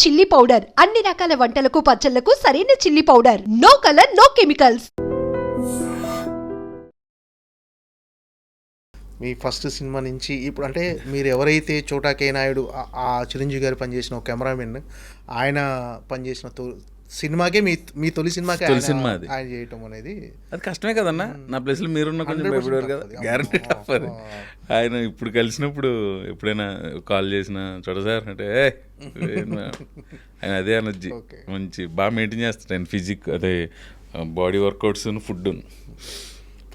Chilli powder అన్ని రకాల వంటలకు పచ్చళ్లకు సరైన chilli powder. No colour, no chemicals. మీ ఫస్ట్ సినిమా నుంచి ఇప్పుడు అంటే మీరు ఎవరైతే చోటా కే నాయుడు ఆ చిరంజీవి గారు పనిచేసిన ఒక కెమెరామెన్, ఆయన పనిచేసిన సినిమాకే మీ తొలి సినిమాకే సినిమా అది ఆయన చేయటం అనేది అది కష్టమే కదన్నా. నా ప్లేస్లో మీరున్న కొంచెం భయపడేవారు కదా, గ్యారంటీ టఫ్ అది. ఆయన ఇప్పుడు కలిసినప్పుడు ఎప్పుడైనా కాల్ చేసిన చూడ సార్ అంటే ఆయన అదే ఎనర్జీ మంచి బాగా మెయింటైన్ చేస్తాడు ఆయన ఫిజిక్, అదే body workouts, food.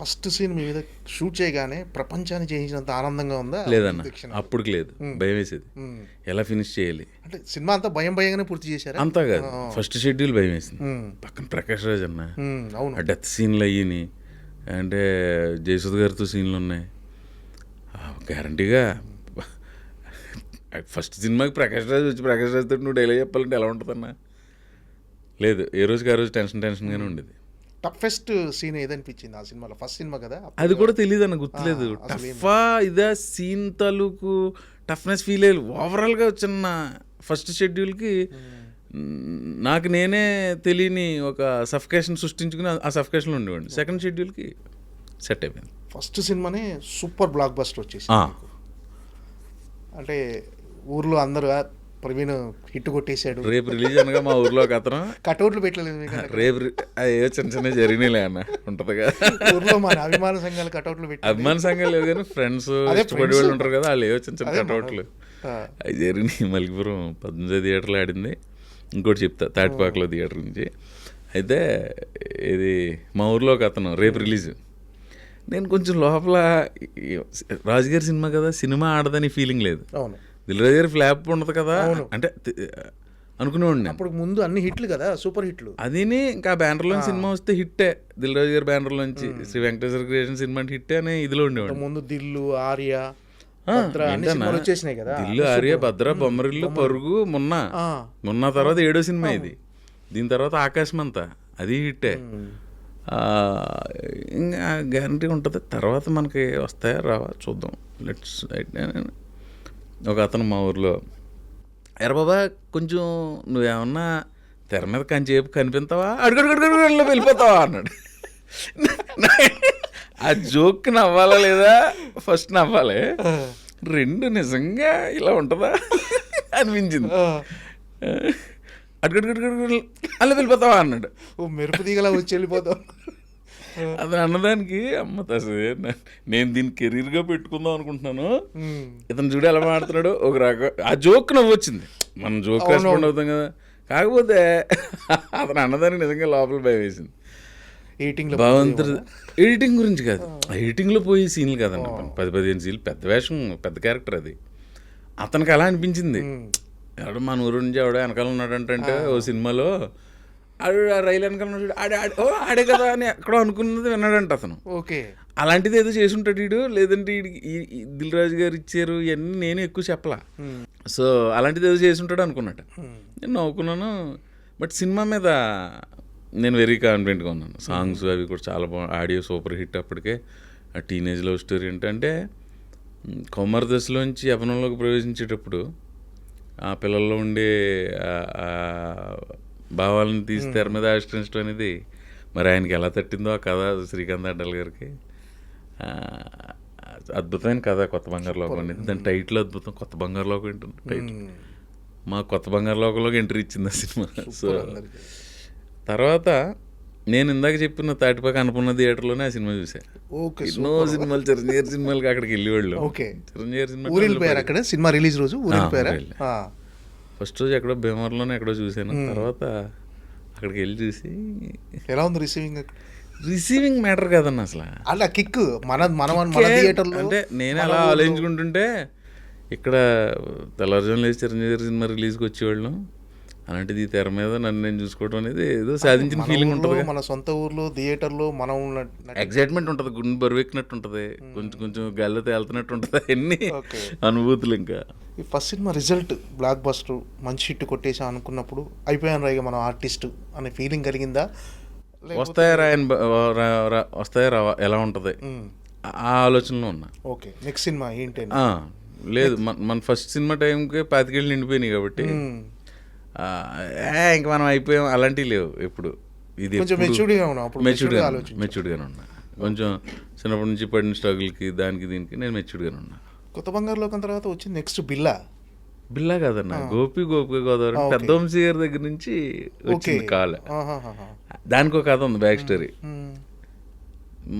First scene మీ మీద షూట్ చేయగానే ప్రపంచాన్ని చేయించినంత ఆనందంగా ఉందా? లేదన్న, అప్పుడు లేదు, భయం వేసేది ఎలా ఫినిష్ చేయాలి అంటే. సినిమా అంతా భయంగానే పూర్తి చేశారు అంతా కాదు, ఫస్ట్ షెడ్యూల్ భయం వేసింది. పక్కన ప్రకాష్ రాజ్ అన్న, ఆ డెత్ సీన్లు అయ్యి అంటే జయసుధ్ గారితో సీన్లు ఉన్నాయి. గ్యారంటీగా ఫస్ట్ సినిమాకి ప్రకాష్ రాజ్ వచ్చి ప్రకాష్ రాజ్ తోటి నువ్వు డైలాగ్ చెప్పాలంటే ఎలా ఉంటుందన్నా? లేదు, ఏ రోజుకి ఆ రోజు టెన్షన్గానే ఉండేది. టఫెస్ట్ సీన్ ఏదనిపించింది ఆ సినిమాలో? ఫస్ట్ సినిమా కదా, అది కూడా తెలియదు అన్న, గుర్తులేదు. టఫా ఇదా సీన్ తాలూకు టఫ్నెస్ ఫీల్ అయ్యాలి. ఓవరాల్గా చిన్న ఫస్ట్ షెడ్యూల్కి నాకు నేనే తెలియని ఒక సఫికేషన్ సృష్టించుకుని ఆ సఫికేషన్లో ఉండేవాడిని. సెకండ్ షెడ్యూల్కి సెట్ అయిపోయింది. ఫస్ట్ సినిమానే సూపర్ బ్లాక్ బస్టర్ వచ్చేసి అంటే ఊర్లో అందరూ ప్రవీణ్ హిట్ కొట్టేశాడు. రేపు రిలీజ్ అనగా మా ఊర్లో ఒక అతను కటౌట్లు పెట్టలేదు. రేపు ఏ చిన్న జరిగినాయిలే అన్న ఉంటుంది కదా ఊర్లో మన అభిమాన సంఘాలు కటౌట్లు పెట్టి, అభిమాన సంఘాలు లేవు కానీ ఫ్రెండ్స్ ఇష్టపడే వాళ్ళు ఉంటారు కదా, వాళ్ళు ఏవో చిన్న కటౌట్లు అవి జరిగినాయి. మల్కిపురం 18 థియేటర్లో ఆడింది. ఇంకోటి చెప్తా, తాటిపాకలో థియేటర్ నుంచి. అయితే ఇది మా ఊర్లో ఒక అతను రేపు రిలీజ్. నేను కొంచెం లోపల రాజుగారి సినిమా కదా, సినిమా ఆడదని ఫీలింగ్ లేదు. అవును, దిల్రాజు గారి ఫ్లాప్ ఉండదు కదా అంటే అనుకునేవాడిని. అప్పుడు ముందు అన్ని హిట్లు కదా, సూపర్ హిట్లు. అదిని ఇంకా బ్యానర్లో సినిమా వస్తే హిట్టే. దిల్రాజు గారి బ్యానర్లోంచి శ్రీ వెంకటేశ్వర క్రియేషన్ సినిమా అంటే హిట్టే అని ఇదిలో ఉండేవాడు. ముందు దిల్లు, ఆర్య, వచ్చేసినాయి కదా. దిల్లు, ఆర్య, భద్ర, బొమ్మరిల్లు, పరుగు, మొన్న తర్వాత 7వ సినిమా ఇది. దీని తర్వాత ఆకాశమంతా, అది హిట్టే. ఇంకా గ్యారంటీ ఉంటుంది. తర్వాత మనకి వస్తాయా రావా చూద్దాం. లెట్స్ ఒక అతను మా ఊర్లో, ఎరా బాబా కొంచెం నువ్వేమన్నా తెర మీద కంచేపు కనిపిస్తావా, అడుగడుగడుగడులో వెళ్ళిపోతావా అన్నాడు. ఆ జోక్ నవ్వాలా లేదా? ఫస్ట్ నవ్వాలి, రెండు నిజంగా ఇలా ఉంటుందా అనిపించింది. అడుగడుగడుగడు అలా వెళ్ళిపోతావా అన్నాడు. ఓ మెరుపు దిగలా వచ్చి వెళ్ళిపోతావు. అది అన్నదానికి అమ్మ తసే, నేను దీన్ని కెరీర్గా పెట్టుకుందాం అనుకుంటున్నాను, ఇతను చూడు ఎలా మాడుతున్నాడు. ఒక రకం ఆ జోక్ నవ్వు వచ్చింది, మనం జోక్ రెస్పాండ్ అవుతాం కదా. కాకపోతే అతను అన్నదానికి నిజంగా లోపల భయం వేసింది. భగవంతుడు ఎడిటింగ్ గురించి కాదు, ఎడిటింగ్లో పోయి సీన్లు కదన్న, 10-15 సీన్లు, పెద్ద వేషం, పెద్ద క్యారెక్టర్. అది అతనికి అలా అనిపించింది. ఎవడో మన ఊరు నుంచి ఎవడో వెనకాల ఉన్నాడంటే ఓ సినిమాలో ఆడు రైలు వెనకాల ఆడే కదా అని ఎక్కడో అనుకున్నది విన్నాడంట అతను. ఓకే, అలాంటిది ఏదో చేసి ఉంటాడు వీడు, లేదంటే దిల్ రాజు గారు ఇచ్చారు ఇవన్నీ నేను ఎక్కువ చెప్పలా. సో అలాంటిది ఏదో చేసి ఉంటాడు అనుకున్నట్టు నేను నవ్వుకున్నాను. బట్ సినిమా మీద నేను వెరీ కాన్ఫిడెంట్గా ఉన్నాను. సాంగ్స్ అవి కూడా చాలా బాగుంది, ఆడియో సూపర్ హిట్. అప్పటికే ఆ టీనేజ్ లవ్ స్టోరీ ఏంటంటే కౌమార దశలోంచి యవ్వనంలోకి ప్రవేశించేటప్పుడు ఆ పిల్లల్లో ఉండే భావాలను తీసి తెర మీద ఆవిష్కరించడం అనేది మరి ఆయనకి ఎలా తట్టిందో ఆ కథ, శ్రీకాంత్ అడ్డల్ గారికి అద్భుతమైన కథ కొత్త బంగారు లోకం అనేది. దాని టైటిల్ అద్భుతం, కొత్త బంగారు లోకం ఏంటంటే టైటిల్. మా కొత్త బంగారు లోకంలోకి ఎంట్రీ ఇచ్చింది ఆ సినిమా. సో తర్వాత నేను ఇందాక చెప్పిన తాటిపాక అనుకున్న థియేటర్లోనే ఆ సినిమా చూసాను. ఎన్నో సినిమాలు, చిరంజీవి సినిమాలకి అక్కడికి వెళ్ళేవాళ్ళు. చిరంజీవి సినిమా రిలీజ్ రోజు ఫస్ట్ రోజు ఎక్కడో భీమవరంలోనే ఎక్కడో చూశాను. తర్వాత అక్కడికి వెళ్ళి చూసి ఎలా ఉంది రిసీవింగ్? రిసీవింగ్ మ్యాటర్ కాదన్న అసలు, అలా కిక్ మన థియేటర్లో. అంటే నేను అలా ఆలోచించుకుంటుంటే ఇక్కడ తెల్లవారుజామున లేచి చిరంజీవి సినిమా రిలీజ్కి వచ్చేవాళ్ళం, అలాంటిది తెర మీద నన్ను నేను చూసుకోవడం అనేది ఏదో సాధించిన ఫీలింగ్ ఉంటుంది. మన సొంత ఊర్లో థియేటర్లో మనం ఎగ్జైట్మెంట్ ఉంటుంది, గుండె బరువెక్కినట్టు ఉంటుంది, కొంచెం గాల్లో తేలుతున్నట్టు ఉంటుంది, అన్ని అనుభూతులు. ఇంకా ఈ first cinema result block buster, మంచి హిట్ కొట్టేసాం అనుకున్నప్పుడు అయిపోయాను రైగా మనం ఆర్టిస్ట్ అనే ఫీలింగ్ కలిగిందా? వస్తాయా రావా ఎలా ఉంటుంది ఆ ఆలోచనలో ఉన్నా. ఓకే, నెక్స్ట్ సినిమా ఏంటి? లేదు, మన ఫస్ట్ సినిమా టైంకి 25 ఏళ్ళు నిండిపోయినాయి కాబట్టి ఇంక మనం అయిపోయాం అలాంటివి లేవు ఎప్పుడు. ఇది కొంచెం మెచ్యూర్డ్గా ఉన్నాం అప్పుడు, మెచ్యూర్డ్గానే ఉన్నా. కొంచెం చిన్నప్పటి నుంచి పడిన స్ట్రగుల్కి దానికి దీనికి నేను మెచ్యూర్డ్గానే ఉన్నా. కొత్త బంగారు లోకం తర్వాత వచ్చింది నెక్స్ట్ బిల్లా. బిల్లా కాదన్న, గోపిక గోదావరి పెద్ద వంశీ గారి దగ్గర నుంచి వచ్చింది కాల్. దానికి ఒక కథ ఉంది, బ్యాక్ స్టోరీ.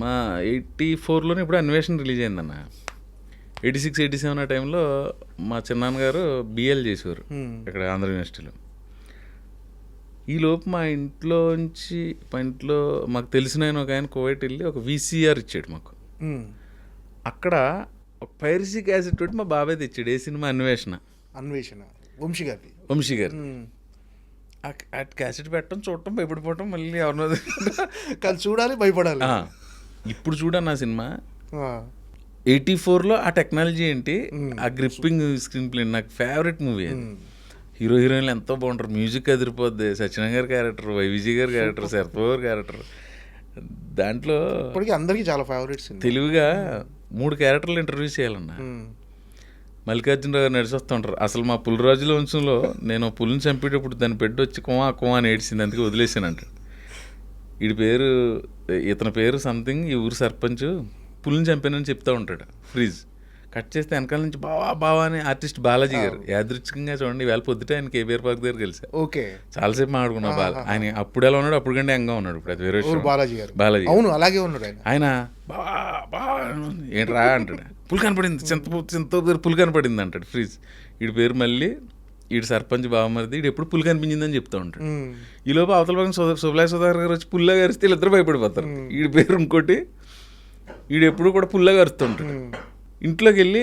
మా 84లోనే ఇప్పుడు అన్వేషణ రిలీజ్ అయిందన్న. 86, 87 ఆ టైంలో మా చిన్నాన్నగారు బిఎల్ చేసేవారు ఇక్కడ ఆంధ్ర యూనివర్సిటీలో. ఈలోపు మా ఇంట్లో మాకు తెలిసిన ఆయన ఒక ఆయన కువైట్ వెళ్ళి ఒక VCR ఇచ్చాడు మాకు. అక్కడ ఒక పైరసీ క్యాసెట్ తోటి మా బాబాయ్ తెచ్చాడు. ఏ సినిమా? అన్వేషణ వంశీ గారి. ఆ క్యాసెట్ పెట్టడం, చూడటం, భయపడిపోవటం, మళ్ళీ ఎవరినో కానీ చూడాలి, భయపడాలి. ఇప్పుడు చూడన్న ఆ సినిమా 84లో ఆ టెక్నాలజీ ఏంటి, ఆ గ్రిప్పింగ్ స్క్రీన్ ప్లే నాకు ఫేవరెట్ మూవీ అది. హీరో హీరోయిన్లు ఎంతో బాగుంటారు, మ్యూజిక్ అదిరిపోద్ది. సత్యనారాయణ గారి క్యారెక్టర్, వైవిజీ గారి క్యారెక్టర్, శరత్బాబు క్యారెక్టర్, దాంట్లో అందరికీ చాలా ఫేవరెట్స్. తెలివిగా 3 క్యారెక్టర్లు ఇంటర్వ్యూ చేయాలన్నా. మల్లికార్జునరావు గారు నడిచి వస్తూ ఉంటారు. అసలు మా పులిరాజుల వంశంలో నేను పులిని చంపేటప్పుడు దాన్ని పెట్టి వచ్చి కుమా అని ఏడ్చింది, అందుకే వదిలేసానంట. ఇతని పేరు సంథింగ్, ఈ ఊరు సర్పంచ్, పులిని చంపానని చెప్తా ఉంటాడు. ఫ్రీజ్ కట్ చేస్తే వెనకాల నుంచి బావా అని ఆర్టిస్ట్ బాలాజీ గారు యాదృచ్ఛికంగా చూడండి, వేళ పొద్దుట ఆయన కేబీఆర్ పార్క్ దగ్గర కలిసా. ఓకే, చాలాసేపు మాట్లాడుకున్నా. ఆయన అప్పుడు ఎలా ఉన్నాడు, అప్పుడు కంటే యంగా ఉన్నాడు. ఇప్పుడు అది వేరే బాలాజీ. అవును, అలాగే ఉన్నాడు ఆయన. బావా ఏంట్రా అంటాడు. పులి కనపడింది, చింత పులి కనపడింది అంటాడు ఫ్రీజ్. వీడి పేరు మళ్ళీ సర్పంచ్ బావమరిది, ఎప్పుడు పులి కనిపించిందని చెప్తూ ఉంటాడు. ఈ లోపు అవతల పక్కన సుబ్లాయ్ సుధాకర్ గారు వచ్చి పుల్లాగా అరిస్తే వీళ్ళిద్దరు భయపడిపోతారు. వీడి పేరు ఇంకోటి, ఎప్పుడు కూడా పుల్లాగా అరుస్తుంటాడు. ఇంట్లోకి వెళ్ళి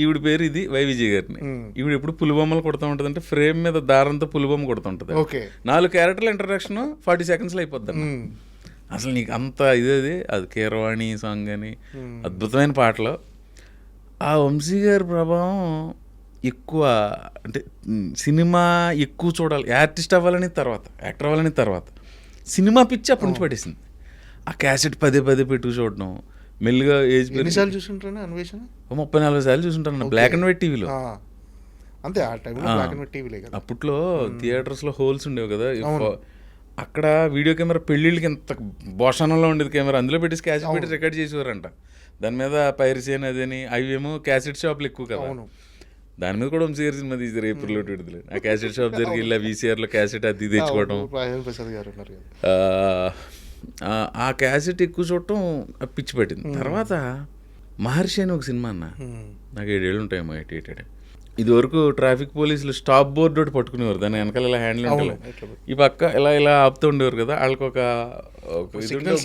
ఈవిడ పేరు ఇది వైవిజయ్ గారిని. ఈవిడ ఎప్పుడు పులిబొమ్మలు కొడుతూ ఉంటుంది, అంటే ఫ్రేమ్ మీద దారంతో పులిబొమ్మ కొడుతుంటుంది. 4 క్యారెక్టర్ల ఇంట్రడక్షన్ 40 సెకండ్స్లో అయిపోద్ది. అసలు నీకు అంత అది కీరవాణి సాంగ్ అని అద్భుతమైన పాటలు. ఆ వంశీ గారి ప్రభావం ఎక్కువ, అంటే సినిమా ఎక్కువ చూడాలి, ఆర్టిస్ట్ అవ్వాలని తర్వాత, యాక్టర్ అవ్వాలని తర్వాత, సినిమా పిచ్చి అప్పటి నుంచి పట్టేసింది. ఆ క్యాసెట్ పదే పెట్టుకు చూడడం, మెల్లిగా ఏజ్ ఎన్నిసార్లు చూసుంటాను అన్వేషణ? 34 సార్లు చూసుంటాను, బ్లాక్ అండ్ వైట్ టీవీలో. అంతే, ఆ టైంలో బ్లాక్ అండ్ వైట్ టీవీలే కదా. అప్పట్లో థియేటర్స్లో హోల్స్ ఉండేవి కదా. అక్కడ వీడియో కెమెరా పెళ్ళిళ్ళకి ఎంత భోషణంలో ఉండేది కెమెరా, అందులో పెట్టేసి క్యాసెట్ పెట్టి రికార్డ్ చేసేవారంట. దాని మీద పైరసీ అని అదని, అవేమో క్యాసెట్ షాప్లు ఎక్కువ కదా. దాని మీద కూడా వంశీ సినిమా తీసారు ఏప్రిల్లో విడుదల. ఆ క్యాసెట్ షాప్ దగ్గరికి వెళ్ళి VCRలో క్యాసెట్ అది తెచ్చుకోవడం, ఆ క్యాసెట్ ఎక్కువ చూడటం పిచ్చి పట్టింది. తర్వాత మహర్షి అని ఒక సినిమా అన్న, నాకు 7 ఏళ్ళు ఉంటాయేమో, 88. ఇది వరకు ట్రాఫిక్ పోలీసులు స్టాప్ బోర్డు ఒకటి పట్టుకునేవారు, దాని వెనకాల ఇలా హ్యాండిల్ ఉంటుంది, ఈ పక్క ఇలా ఆపుతూ ఉండేవారు కదా. వాళ్ళకి ఒక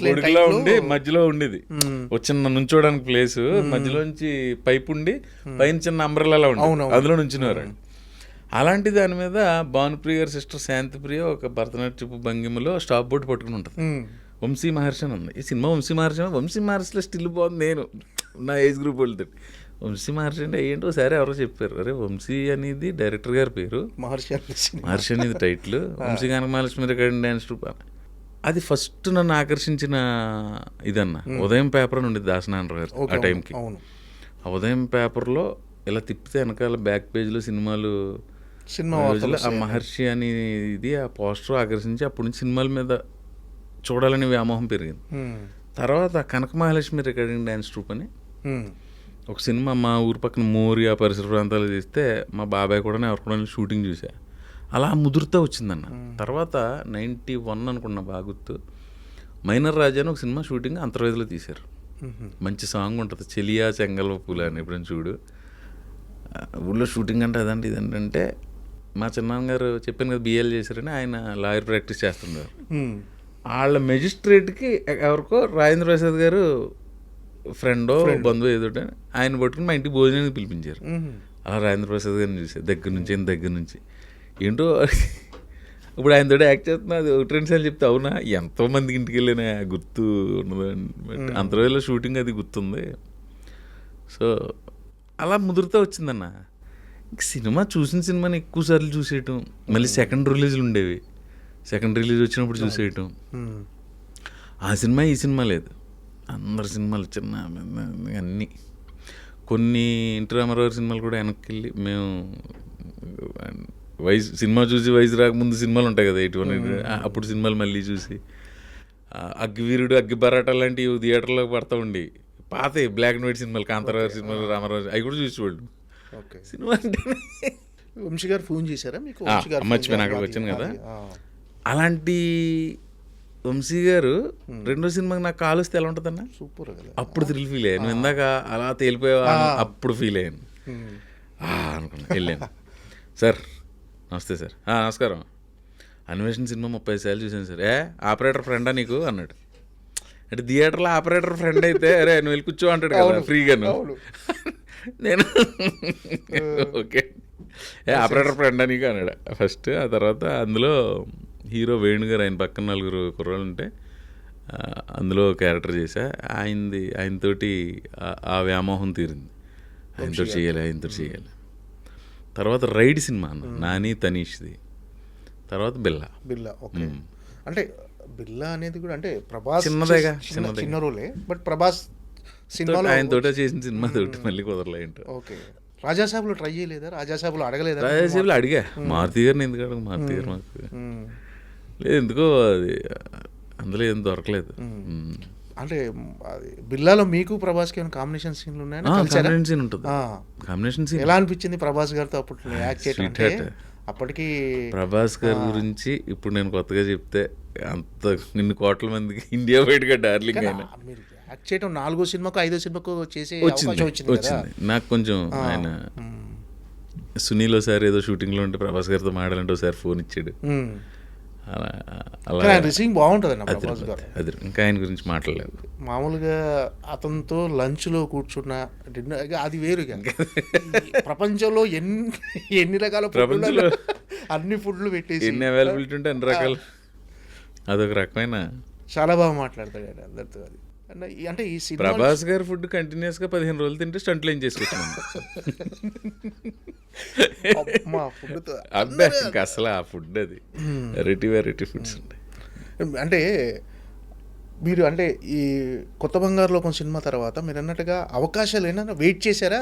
గొడుగులా ఉండి మధ్యలో ఉండేది ఒక చిన్న నుంచోడానికి ప్లేస్, మధ్యలోంచి పైప్ ఉండి పైన చిన్న అంబ్రెల్లా ఉండేది, అందులో నుంచునేవారు. అలాంటి దాని మీద భానుప్రియ గారి సిస్టర్ శాంతిప్రియ ఒక భరతనాట్యపు భంగిమలో స్టాప్ బోర్డు పట్టుకుని ఉంటుంది. వంశీ మహర్షి అని ఉంది ఈ సినిమా. వంశీ మహర్షిలో స్టిల్ బాగుంది. నేను నా ఏజ్ గ్రూప్ వెళ్తే వంశీ మహర్షి అంటే ఏంటో సరే ఎవరో చెప్పారు, అరే వంశీ అనేది డైరెక్టర్ గారి పేరు, మహర్షి అనేది title, Vamsi Kanakamahalakshmi recording dance troupe. అది ఫస్ట్ నన్ను ఆకర్షించిన ఇదన్న. ఉదయం పేపర్ అని ఉండేది దాసనారాయణ గారు ఆ టైంకి. ఆ ఉదయం పేపర్లో ఇలా తిప్పితే వెనకాల బ్యాక్ పేజ్లో సినిమాలు, ఆ మహర్షి అనేది ఆ పోస్టర్ ఆకర్షించి అప్పటి నుంచి సినిమాల మీద చూడాలని వ్యామోహం పెరిగింది. తర్వాత కనకమహాలక్ష్మి రికార్డింగ్ డ్యాన్స్ ట్రూప్ అని ఒక సినిమా మా ఊరు పక్కన మోరి ఆ పరిసర ప్రాంతాలు తీస్తే మా బాబాయ్ కూడా ఎవరు కూడా షూటింగ్ చూసా. అలా ముదురుతూ వచ్చిందన్న. తర్వాత 91 అనుకున్నా బాగా గుర్తు, మైనర్ రాజా అని ఒక సినిమా షూటింగ్ అంతర్వేదిలో తీశారు. మంచి సాంగ్ ఉంటుంది, చెలియా చెంగల్వ పూల అని, ఎప్పుడైనా చూడు. ఊళ్ళో షూటింగ్ అంటే అదంటే ఇదేంటంటే, మా చిన్నాన్నగారు చెప్పాను కదా బిఎల్ చేశారని, ఆయన లాయర్ ప్రాక్టీస్ చేస్తున్నారు. వాళ్ళ మెజిస్ట్రేట్కి ఎవరికో రాజేంద్ర ప్రసాద్ గారు ఫ్రెండో బంధువు ఏదోటి, ఆయన పట్టుకుని మా ఇంటికి భోజనానికి పిలిపించారు. అలా రాజేంద్ర ప్రసాద్ గారిని చూసారు దగ్గర నుంచి ఏంటో. ఇప్పుడు ఆయన తోటి యాక్ట్ చేస్తున్నా, అది 1-2 సార్లు చెప్తే అవునా ఎంతోమందికి ఇంటికి వెళ్ళినా గుర్తు ఉన్నది. అంతర్వేదిలో షూటింగ్ అది గుర్తుంది. సో అలా ముదురుతూ వచ్చిందన్న. సినిమా చూసిన సినిమాని ఎక్కువ సార్లు చూసేయటం, మళ్ళీ సెకండ్ రిలీజ్లు ఉండేవి, సెకండ్ రిలీజ్ వచ్చినప్పుడు చూసేయటం. ఆ సినిమా ఈ సినిమా లేదు, అందరి సినిమాలు చిన్న అన్నీ. కొన్ని ఎన్టీ రామారావు సినిమాలు కూడా వెనక్కి వెళ్ళి మేము వయసు సినిమా చూసి వయసు రాకముందు సినిమాలు ఉంటాయి కదా 81 అప్పుడు సినిమాలు మళ్ళీ చూసి అగ్గివీరుడు అగ్గి బరాట లాంటివి థియేటర్లో పడతా ఉండి పాత బ్లాక్ అండ్ వైట్ సినిమాలు కాంతారావు సినిమాలు రామారావు అవి కూడా చూసేవాళ్ళు. ఓకే. సినిమా అంటే వంశీ గారు ఫోన్ చేశారా మీకు? మర్చిపోయిన అక్కడికి వచ్చాను కదా. అలాంటి వంశీ గారు రెండో సినిమాకి నాకు కాల్ వస్తే ఎలా ఉంటుందన్న సూపర్ కదా. అప్పుడు థ్రిల్ ఫీల్ అయ్యాను. నువ్వు ఇందాక అలా తేలిపోయావా అప్పుడు ఫీల్ అయ్యాను అనుకున్నా. వెళ్ళాను, సార్ నమస్తే సార్. నమస్కారం, అన్వేషణ సినిమా 30 సార్లు చూసాను సార్. ఆపరేటర్ ఫ్రెండా నీకు అన్నాడు. అంటే థియేటర్లో ఆపరేటర్ ఫ్రెండ్ అయితే అరే నువ్వు వెళ్ళి కూర్చో అంటాడు కదా ఫ్రీగాను. నేను ఓకే ఆపరేటర్ ఫ్రెండా నీకు అన్నాడు ఫస్ట్. ఆ తర్వాత అందులో హీరో వేణు గారు, ఆయన పక్కన 4 కుర్రాళ్ళు ఉంటే అందులో క్యారెక్టర్ చేశా. ఆయనతోటి ఆ వ్యామోహం తీరింది. ఆయనతో చేయాలి. తర్వాత రైడ్ సినిమా అన్న నాని తనీష్ది. తర్వాత బిల్లా. ఓకే. అంటే బిల్లా అనేది కూడా అంటే ప్రభాస్ చిన్నదేగా చిన్న రోలే, బట్ ప్రభాస్ సినిమాలో ఆయనతోటే చేసిన సినిమా తోటి మళ్ళీ కుదరలే ఏంటో. ఓకే. రాజాసాబులో ట్రై చేయలేదా? రాజాసాబులో అడగలేదా? రాజాసాబులో అడిగా, మారుతి గారిని ఎందుకు అడగ, మారుతి గారు మాకు లేదు ఎందుకో అది అందులో ఏం దొరకలేదు. అంటే బిల్లాలో మీకు ప్రభాస్కి ఏమైనా కాంబినేషన్ సీన్లు ఉన్నాయా? కాంబినేషన్ సీన్ ఉంటుంది. కాంబినేషన్ సీన్ ఎలా అనిపించింది ప్రభాస్ గారితో అప్పుడు యాక్ట్ చేయడం? అప్పటికి ప్రభాస్ గారి గురించి ఇప్పుడు నేను కొత్తగా చెప్తే అంత నిన్ను కోట్ల మందికి ఇండియా బయటగా డార్లింగ్ అయినా. మీరు యాక్ట్ చేయడం 4వ సినిమాకు 5వ సినిమాకు చేసే వచ్చింది నాకు కొంచెం. ఆయన సునీల్ ఒకసారి ఏదో షూటింగ్లో ఉంటే ప్రభాస్ గారితో మాట్లాడాలంటే ఒకసారి ఫోన్ ఇచ్చాడు. అలా రిసీవింగ్ బాగుంటుంది ప్రభాస్ గారు. అది ఇంకా ఆయన గురించి మాట్లాడలేదు. మామూలుగా అతనితో లంచ్లో కూర్చున్న డిన్నర్ అది వేరు. ప్రపంచంలో ఎన్ని రకాల ప్రపంచంలో అన్ని ఫుడ్లు పెట్టేసి ఎన్ని అవైలబిలిటీ ఉంటే అన్ని రకాలు అదొక రకమైన చాలా బాగా మాట్లాడతాడు ఆయన అందరితో. అది అంటే ఈ సినిమా ప్రభాస్ గారి ఫుడ్ కంటిన్యూస్గా 15 రోజులు తింటే స్టంట్లు ఏం చేసుకొచ్చాను అబ్బాయి. ఇంకా అసలు ఆ ఫుడ్ అది వెరైటీ ఫుడ్స్ ఉంటాయి. అంటే మీరు అంటే ఈ కొత్త బంగారు లోకం సినిమా తర్వాత మీరు అన్నట్టుగా అవకాశాలు ఏమైనా వెయిట్ చేశారా?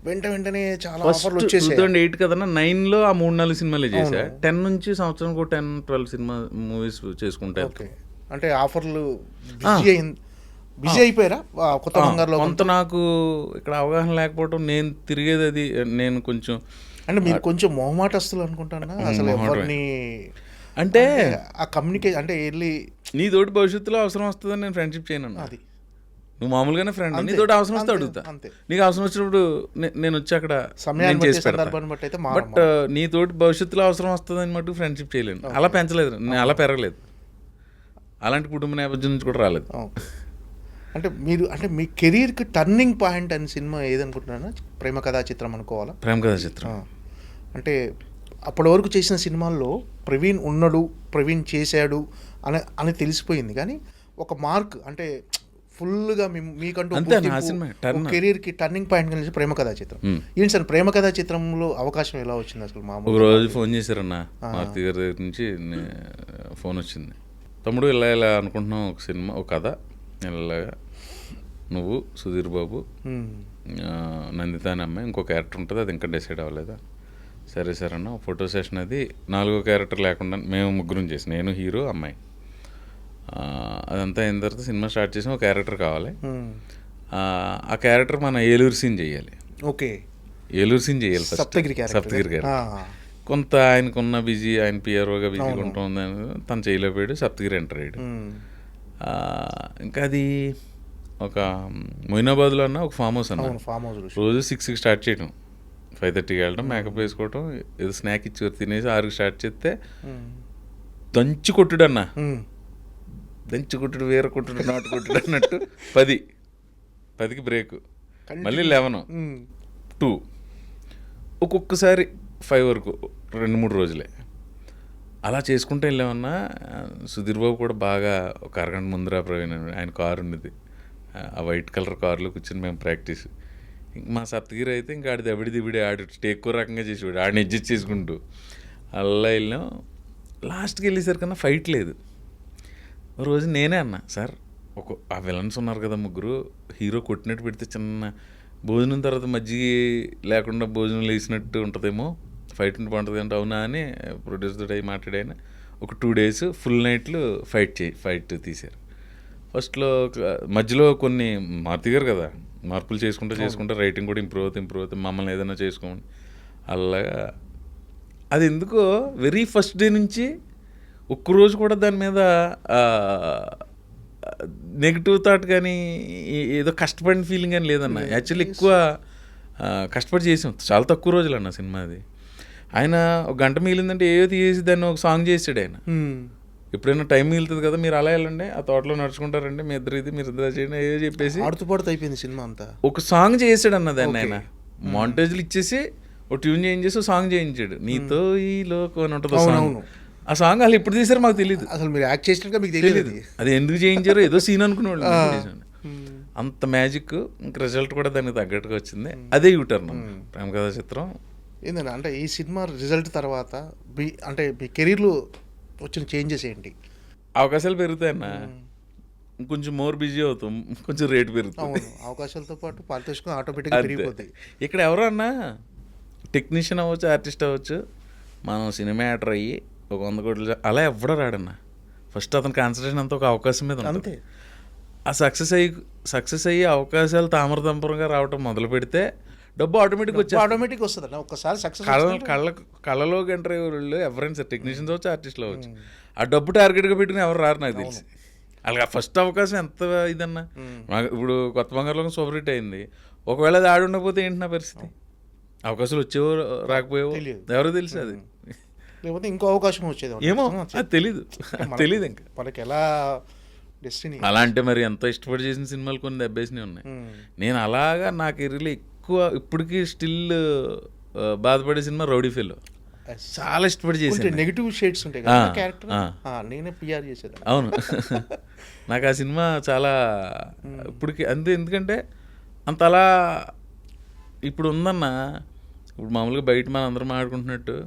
వెంటనే చాలా ఆఫర్లు వచ్చేసాయి. 2008 కదన్నా 9లో ఆ 3-4 సినిమాలే చేశా. 10 నుంచి సంవత్సరానికి 10-12 సినిమా మూవీస్ చేసుకుంటా. ఓకే. అంటే ఆఫర్లు బిజీ అయిపోయారా కొత్త బంగారులో? కొంత నాకు ఇక్కడ అవగాహన లేకపోవడం, నేను తిరిగేది అది, నేను కొంచెం అంటే మీరు కొంచెం మొహమాటస్తులు అనుకుంటానా అసలు ఎవరిని అంటే ఆ కమ్యూనికేషన్ అంటే వెళ్ళి నీ తోటి భవిష్యత్తులో అవసరం వస్తుందని నేను ఫ్రెండ్షిప్ చేయను. అది నువ్వు మామూలుగానే ఫ్రెండ్, నీ తోటి అవసరం వస్తే అడుగుతా. నీకు అవసరం వచ్చినప్పుడు నేను వచ్చి అక్కడ సమయాన్ని చేసి సందర్భాన్ని బట్టి అయితే. బట్ నీ తోటి భవిష్యత్తులో అవసరం వస్తుందని మటుకు ఫ్రెండ్షిప్ చేయలేను. అలా పెంచలేదు, నేను అలా పెరగలేదు, అలాంటి కుటుంబ నేపథ్యం నుంచి కూడా రాలేదు. అంటే మీరు అంటే మీ కెరీర్కి టర్నింగ్ పాయింట్ అని సినిమా ఏదనుకుంటున్నారా? ప్రేమ కథా చిత్రం అనుకోవాలా? ప్రేమ కథా చిత్రం అంటే అప్పటి వరకు చేసిన సినిమాల్లో ప్రవీణ్ ఉన్నాడు, ప్రవీణ్ చేశాడు అని తెలిసిపోయింది. కానీ ఒక మార్క్ అంటే ఫుల్గా మీకంటూ కెరీర్కి టర్నింగ్ పాయింట్ కలిసి ప్రేమ కథా చిత్రం. ఏంటి సార్ ప్రేమ కథా చిత్రంలో అవకాశం ఎలా వచ్చింది అసలు? ఒక రోజు ఫోన్ చేశారన్న మారుతి గారి దగ్గర నుంచి ఫోన్ వచ్చింది. తమ్ముడు ఇలా అనుకుంటున్నాం ఒక సినిమా, ఒక కథ, ఇలాగా నువ్వు సుధీర్ బాబు, నందిత అనే అమ్మాయి, ఇంకో క్యారెక్టర్ ఉంటుంది, అది ఇంకా డిసైడ్ అవ్వలేదా? సరే సార్ అన్న. ఫోటో సెషన్ అది 4వ క్యారెక్టర్ లేకుండా మేము ముగ్గురం చేసి, నేను హీరో అమ్మాయి, అదంతా అయిన తర్వాత సినిమా స్టార్ట్ చేసి ఒక క్యారెక్టర్ కావాలి. ఆ క్యారెక్టర్ మన ఏలూరు సీన్ చేయాలి. ఓకే. ఏలూరు సీన్ చేయాలి, సప్తగిరి క్యారెక్టర్. కొంత ఆయనకున్న బిజీ, ఆయన పిఆర్ఓగా బిజీగా ఉంటుందని తను చేయలేకపోయాడు, సప్తగిరి ఎంటర్ అయ్యాడు. ఇంకా అది ఒక మొయినాబాద్లో అన్న ఒక ఫామ్ హౌస్ అన్న. రోజు 6కి స్టార్ట్ చేయడం, 5:30కి వెళ్ళడం, మేకప్ వేసుకోవడం, ఏదో స్నాక్ ఇచ్చి తినేసి 6కి స్టార్ట్ చేస్తే దంచి కొట్టుడు అన్న, దంచి కొట్టుడు, వేర కొట్టుడు, నాటు కొట్టుడు అన్నట్టు 10కి బ్రేక్, మళ్ళీ 11, 2, ఒక్కొక్కసారి 5 వరకు 2-3 రోజులే అలా చేసుకుంటూ వెళ్ళామన్నా. సుధీర్ బాబు కూడా బాగా ఒక అరగంట ముందర ప్రవీణ్ ఆయన కారు ఉండేది, ఆ వైట్ కలర్ కారులో కూర్చొని మేము ప్రాక్టీస్. ఇంక మా సప్తగిరి అయితే ఇంకా ఆడి దబిడి ఆడు ఎక్కువ రకంగా చేసేవాడు, ఆడిని అడ్జస్ట్ చేసుకుంటూ అలా వెళ్ళాం. లాస్ట్కి వెళ్ళేసరికన్నా ఫైట్ లేదు. రోజు నేనే అన్నా, సార్ ఆ విలన్స్ ఉన్నారు కదా ముగ్గురు, హీరో కొట్టినట్టు పెడితే చిన్న భోజనం తర్వాత మజ్జిగ లేకుండా భోజనం వేసినట్టు ఉంటుందేమో, ఫైట్ ఉంటే బాగుంటుంది అంటే అవునా అని ప్రొడ్యూసర్ అయ్యి మాట్లాడాయన ఒక 2 days ఫుల్ నైట్లు ఫైట్ తీశారు. ఫస్ట్లో మధ్యలో కొన్ని మార్తిగారు కదా, మార్పులు చేసుకుంటే రైటింగ్ కూడా ఇంప్రూవ్ అవుతుంది మమ్మల్ని ఏదైనా చేసుకోమని. అలాగా అది ఎందుకో వెరీ ఫస్ట్ డే నుంచి ఒక్కరోజు కూడా దాని మీద నెగిటివ్ థాట్ కానీ ఏదో కష్టపడిన ఫీలింగ్ కానీ లేదన్న. యాక్చువల్లీ ఎక్కువ కష్టపడి చేసాం, చాలా తక్కువ రోజులు అన్న సినిమా అది. ఆయన ఒక గంట మిగిలిందంటే ఏదో తీసి దాన్ని ఒక సాంగ్ చేసాడు ఆయన. ఎప్పుడైనా టైం మిగులుతుంది కదా, మీరు అలా వెళ్ళండి, ఆ తోటలో నడుచుకుంటారండి, మీ ఇద్దరు చేయండి ఏదో చెప్పేసి ఆడుతూ అయిపోయింది సినిమా అంతా. ఒక సాంగ్ చేసాడు అన్న దాన్ని ఆయన. మాంటేజ్లు ఇచ్చేసి ఒక ట్యూన్ చేయించేసి సాంగ్ చేయించాడు, నీతో ఈ లోకం అని ఉంటుంది సాంగ్. ఆ సాంగ్ వాళ్ళు ఎప్పుడు తీసారో మాకు తెలియదు, అసలు మీరు యాక్ట్ చేసినట్టుగా మీకు తెలియదు అది ఎందుకు చేయించారో, ఏదో సీన్ అనుకునేవాళ్ళు. అంత మ్యాజిక్, ఇంకా రిజల్ట్ కూడా దానికి తగ్గట్టుగా వచ్చింది. అదే యూటర్న్ ప్రేమ కథా చిత్రం. ఏంటంటే అంటే ఈ సినిమా రిజల్ట్ తర్వాత మీ కెరీర్లో వచ్చిన చేంజెస్ ఏంటి? అవకాశాలు పెరుగుతాయన్న, కొంచెం మోర్ బిజీ అవుతాం, కొంచెం రేటు పెరుగుతుంది. అవకాశాలతో పాటు పారితోషికం ఆటోమేటిక్గా పెరిగిపోతాయి. ఇక్కడ ఎవరో అన్నా టెక్నీషియన్ అవ్వచ్చు, ఆర్టిస్ట్ అవ్వచ్చు, మనం సినిమా యాక్టర్ అయ్యి ఒక 100 కోట్లు అలా ఎవడో రాడన్న. ఫస్ట్ అతని కాన్సన్ట్రేషన్ అంతా ఒక అవకాశం మీద ఉంటుంది. ఆ సక్సెస్ అయ్యి అవకాశాలు తామరతంపరంగా రావటం మొదలు పెడితే డబ్బు ఆటోమేటిక్ వస్తుంది అన్న. ఒక్కసారి సక్సెస్ కళ్ళలోకి ఎంటర్ అయ్యే వాళ్ళు ఎవరైనా సరే, టెక్నీషియన్స్ అవచ్చు, ఆర్టిస్టులు అవ్వచ్చు, ఆ డబ్బు టార్గెట్గా పెట్టుకుని ఎవరు రారు నాకు తెలిసి. అలాగే ఫస్ట్ అవకాశం ఎంత ఇదన్నా. ఇప్పుడు కొత్త బంగారులో సూపర్ హిట్ అయింది, ఒకవేళ అది ఆడి ఉండకపోతే ఏంటి నా పరిస్థితి? అవకాశాలు వచ్చేవో రాకపోయేవో ఎవరో తెలుసు, అది లేకపోతే ఇంకో అవకాశం వచ్చేది ఏమో అది తెలీదు ఇంకా మనకి ఎలా డెస్టినీ. అలా అంటే మరి ఎంతో ఇష్టపడి చేసిన సినిమాలు కొన్ని దెబ్బేసినవి ఉన్నాయి. నేను అలాగా నా కెరీర్లో ఎక్కువ ఇప్పటికీ స్టిల్ బాధపడే సినిమా రౌడీ ఫెలో. చాలా ఇష్టపడి చేసాను. నెగిటివ్ షేడ్స్ ఉంటాయి కదా క్యారెక్టర్, నేనే పిఆర్ చేసేది. అవును, నాకు ఆ సినిమా చాలా ఇప్పటికి అంతే. ఎందుకంటే అంత అలా ఇప్పుడు ఉందన్న. ఇప్పుడు మామూలుగా బయట మనం అందరం ఆడుకుంటున్నట్టు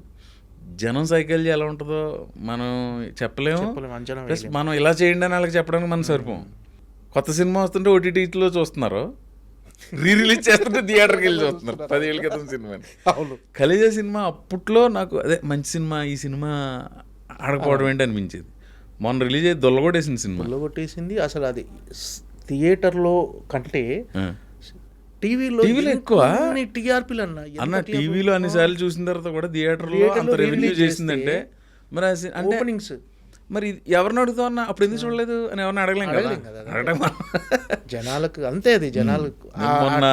జనం సైకాలజీ ఎలా ఉంటుందో మనం చెప్పలేము. ప్లస్ మనం ఇలా చేయండి అని వాళ్ళకి చెప్పడానికి మనం సరిపోం. కొత్త సినిమా వస్తుంటే ఓటీటీలో చూస్తున్నారు, రిలీజ్ చేస్తుంటే థియేటర్కి వెళ్ళి చూస్తున్నారు. 10 ఏళ్ళ క్రితం సినిమాని. ఖలేజా సినిమా అప్పట్లో నాకు అదే మంచి సినిమా, ఈ సినిమా ఆడకపోవడం ఏంటి అనిపించేది. మొన్న రిలీజ్ అయ్యి దొల్లగొట్టేసింది. అసలు అది థియేటర్లో కంటే టీవీలో ఎక్కువ టీఆర్పీలు అన్న. టీవీలో అన్నిసార్లు చూసిన తర్వాత కూడా థియేటర్లో అంత రెవెన్యూ చేసిందంటే మరి ఓపెనింగ్స్ మరి ఎవరిని అడుగుతావు అన్న, అప్పుడు ఎందుకు చూడలేదు అని ఎవరిని అడగలేం కదా. జనాలకు అంతే, అది జనాలకు